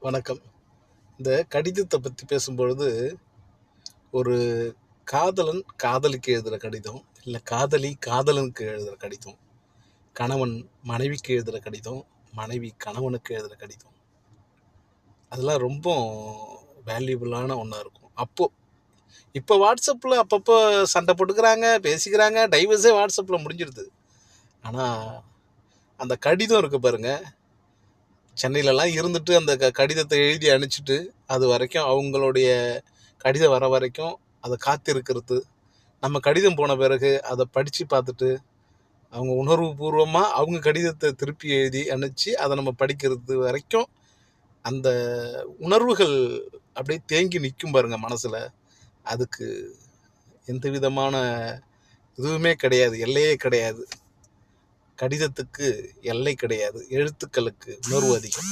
வணக்கம். இந்த கடிதத்த பத்தி பேசும்பொழுது, ஒரு காதலன் காதலிக்கு எழுதுற கடிதம், இல்ல காதலி காதலனுக்கு எழுதுற கடிதம், கணவன் மனைவிக்கு எழுதுற கடிதம், மனைவி கணவனுக்கு எழுதுற கடிதம். அதெல்லாம் ரொம்ப வேல்யூபிளான ஒண்ணா இருக்கும். இப்ப WhatsAppல அப்பப்போ சண்டை போட்டுக்கிறாங்க, பேசிக்கிறாங்க. டைவர்ஸே WhatsAppல முடிஞ்சிருது. ஆனா, அந்த கடிதம் இருக்கு பாருங்க, சென்னையிலலாம் இருந்துட்டு அந்த கடிதத்த எழுதி அனுப்பிச்சுட்டு, அது வரைக்கும் அவங்களுடைய கடிதம் வர வரைக்கும் அத காத்திருக்கிறது. நம்ம கடிதம் போன பிறகு அத படிச்சு பார்த்துட்டு, அவங்க உணர்வுபூர்வமா அவங்க கடிதத்த திருப்பி எழுதி அனுப்பிச்சு, அத நம்ம படிக்கிறது வரைக்கும், அந்த உணர்வுகள் அப்படியே தேங்கி நிக்கும் பாருங்க மனசுல. அதுக்கு எந்த விதமான இதுவுமே கிடையாது. எல்லையே கிடையாது. கடிதத்துக்கு எல்லை கிடையாது. எழுத்துக்களுக்கு உணர்வு அதிகம்.